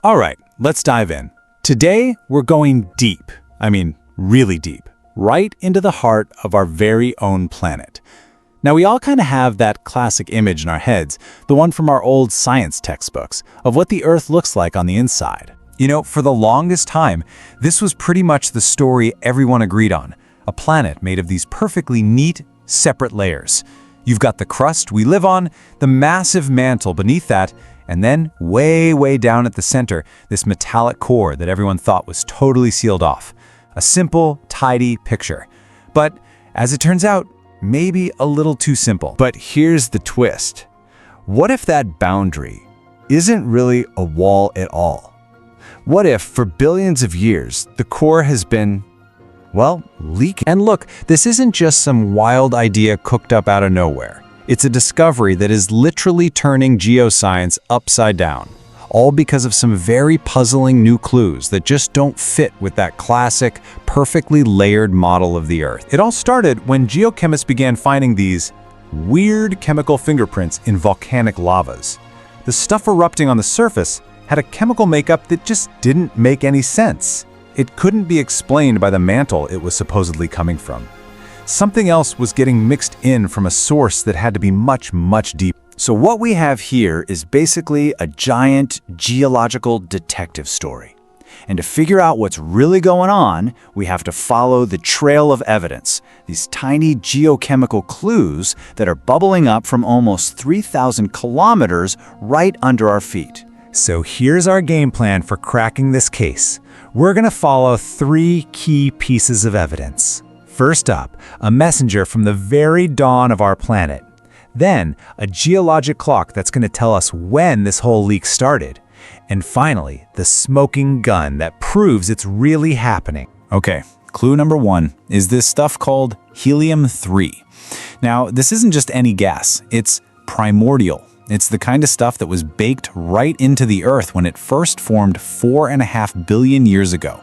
All right, let's dive in. Today, we're going deep. I mean, really deep. Right into the heart of our very own planet. Now, we all kind of have that classic image in our heads, the one from our old science textbooks, of what the Earth looks like on the inside. You know, for the longest time, this was pretty much the story everyone agreed on. A planet made of these perfectly neat, separate layers. You've got the crust we live on, the massive mantle beneath that, and then way, way down at the center, this metallic core that everyone thought was totally sealed off. A simple, tidy picture. But as it turns out, maybe a little too simple. But here's the twist. What if that boundary isn't really a wall at all? What if, for billions of years, the core has been, well, leaking? And look, this isn't just some wild idea cooked up out of nowhere. It's a discovery that is literally turning geoscience upside down, all because of some very puzzling new clues that just don't fit with that classic, perfectly layered model of the Earth. It all started when geochemists began finding these weird chemical fingerprints in volcanic lavas. The stuff erupting on the surface had a chemical makeup that just didn't make any sense. It couldn't be explained by the mantle it was supposedly coming from. Something else was getting mixed in from a source that had to be much, much deeper. So what we have here is basically a giant geological detective story. And to figure out what's really going on, we have to follow the trail of evidence, these tiny geochemical clues that are bubbling up from almost 3,000 kilometers right under our feet. So here's our game plan for cracking this case. We're going to follow 3 key pieces of evidence. First up, a messenger from the very dawn of our planet. Then, a geologic clock that's going to tell us when this whole leak started. And finally, the smoking gun that proves it's really happening. Okay, clue number 1 is this stuff called helium-3. Now, this isn't just any gas, it's primordial. It's the kind of stuff that was baked right into the Earth when it first formed 4.5 billion years ago.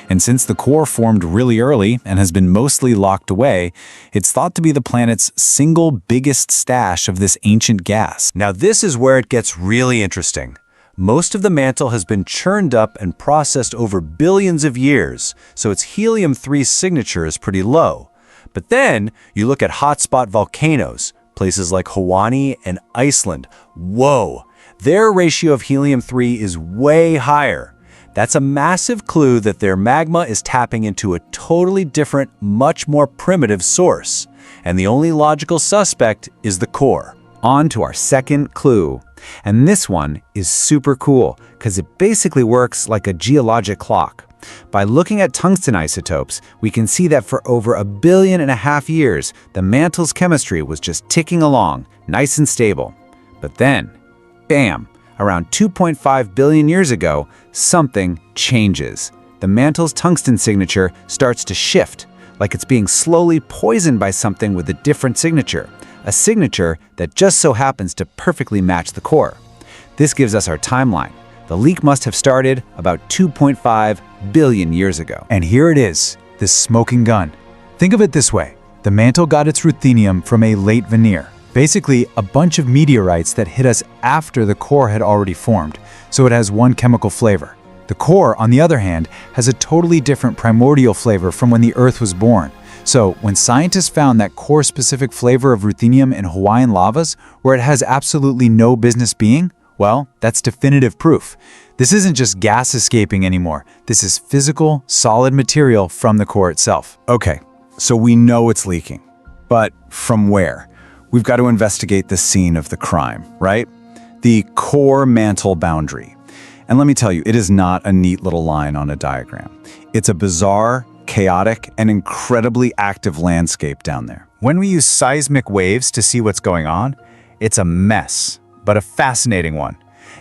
And since the core formed really early and has been mostly locked away, it's thought to be the planet's single biggest stash of this ancient gas. Now this is where it gets really interesting. Most of the mantle has been churned up and processed over billions of years, so its helium-3 signature is pretty low. But then you look at hotspot volcanoes, places like Hawaii and Iceland. Whoa, their ratio of helium-3 is way higher. That's a massive clue that their magma is tapping into a totally different, much more primitive source. And the only logical suspect is the core. On to our second clue. And this one is super cool because it basically works like a geologic clock. By looking at tungsten isotopes, we can see that for over 1.5 billion years, the mantle's chemistry was just ticking along, nice and stable. But then, bam, around 2.5 billion years ago, something changes. The mantle's tungsten signature starts to shift, like it's being slowly poisoned by something with a different signature, a signature that just so happens to perfectly match the core. This gives us our timeline. The leak must have started about 2.5 billion years ago. And here it is, this smoking gun. Think of it this way. The mantle got its ruthenium from a late veneer. Basically, a bunch of meteorites that hit us after the core had already formed, so it has one chemical flavor. The core, on the other hand, has a totally different primordial flavor from when the Earth was born. So, when scientists found that core-specific flavor of ruthenium in Hawaiian lavas, where it has absolutely no business being, well, that's definitive proof. This isn't just gas escaping anymore. This is physical, solid material from the core itself. Okay, so we know it's leaking. But from where? We've got to investigate the scene of the crime, right? The core-mantle boundary. And let me tell you, it is not a neat little line on a diagram. It's a bizarre, chaotic, and incredibly active landscape down there. When we use seismic waves to see what's going on, it's a mess, but a fascinating one.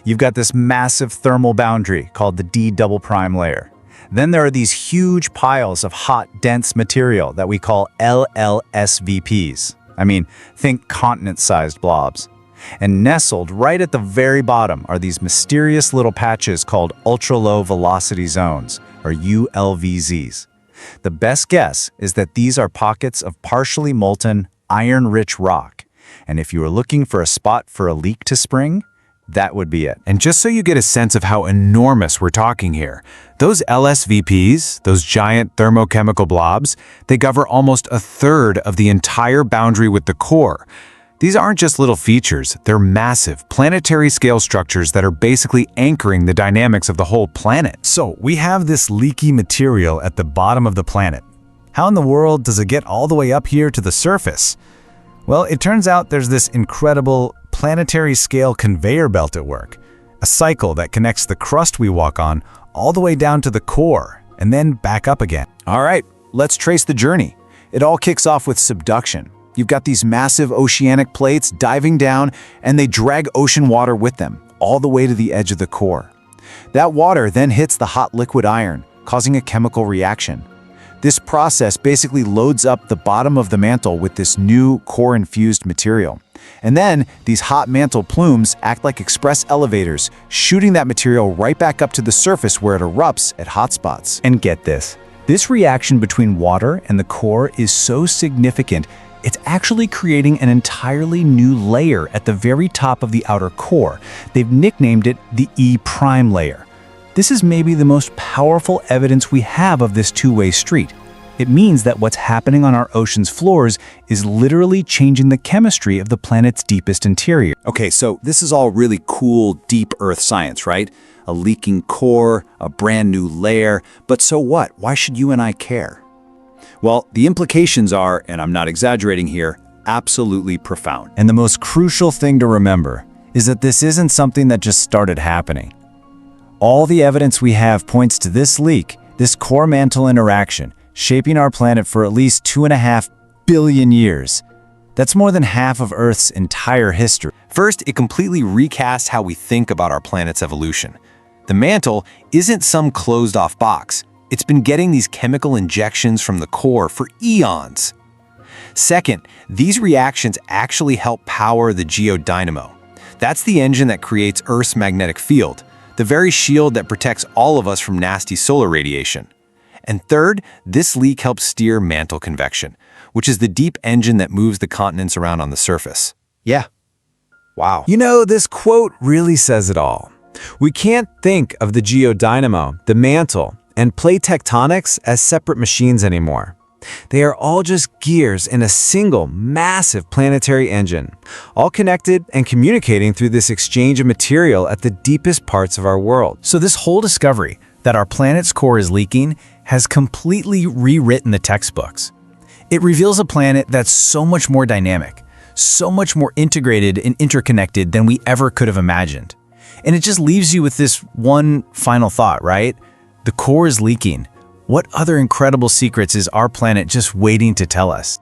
You've got this massive thermal boundary called the D double prime layer. Then there are these huge piles of hot, dense material that we call LLSVPs. I mean, think continent-sized blobs. And nestled right at the very bottom are these mysterious little patches called ultra-low velocity zones, or ULVZs. The best guess is that these are pockets of partially molten, iron-rich rock. And if you were looking for a spot for a leak to spring, that would be it. And just so you get a sense of how enormous we're talking here, those LSVPs, those giant thermochemical blobs, they cover almost a third of the entire boundary with the core. These aren't just little features, they're massive, planetary-scale structures that are basically anchoring the dynamics of the whole planet. So, we have this leaky material at the bottom of the planet. How in the world does it get all the way up here to the surface? Well, it turns out there's this incredible planetary-scale conveyor belt at work, a cycle that connects the crust we walk on all the way down to the core, and then back up again. All right, let's trace the journey. It all kicks off with subduction. You've got these massive oceanic plates diving down, and they drag ocean water with them, all the way to the edge of the core. That water then hits the hot liquid iron, causing a chemical reaction. This process basically loads up the bottom of the mantle with this new core-infused material. And then, these hot mantle plumes act like express elevators, shooting that material right back up to the surface where it erupts at hot spots. And get this reaction between water and the core is so significant, it's actually creating an entirely new layer at the very top of the outer core. They've nicknamed it the E' layer. This is maybe the most powerful evidence we have of this two-way street. It means that what's happening on our ocean's floors is literally changing the chemistry of the planet's deepest interior. Okay, so this is all really cool, deep Earth science, right? A leaking core, a brand new layer, but so what? Why should you and I care? Well, the implications are, and I'm not exaggerating here, absolutely profound. And the most crucial thing to remember is that this isn't something that just started happening. All the evidence we have points to this leak, this core-mantle interaction, shaping our planet for at least 2.5 billion years. That's more than half of Earth's entire history. First, it completely recasts how we think about our planet's evolution. The mantle isn't some closed-off box. It's been getting these chemical injections from the core for eons. Second, these reactions actually help power the geodynamo. That's the engine that creates Earth's magnetic field, the very shield that protects all of us from nasty solar radiation. And third, this leak helps steer mantle convection, which is the deep engine that moves the continents around on the surface. Yeah. Wow. You know, this quote really says it all. We can't think of the geodynamo, the mantle, and plate tectonics as separate machines anymore. They are all just gears in a single, massive planetary engine, all connected and communicating through this exchange of material at the deepest parts of our world. So this whole discovery that our planet's core is leaking has completely rewritten the textbooks. It reveals a planet that's so much more dynamic, so much more integrated and interconnected than we ever could have imagined. And it just leaves you with this one final thought, right? The core is leaking. What other incredible secrets is our planet just waiting to tell us?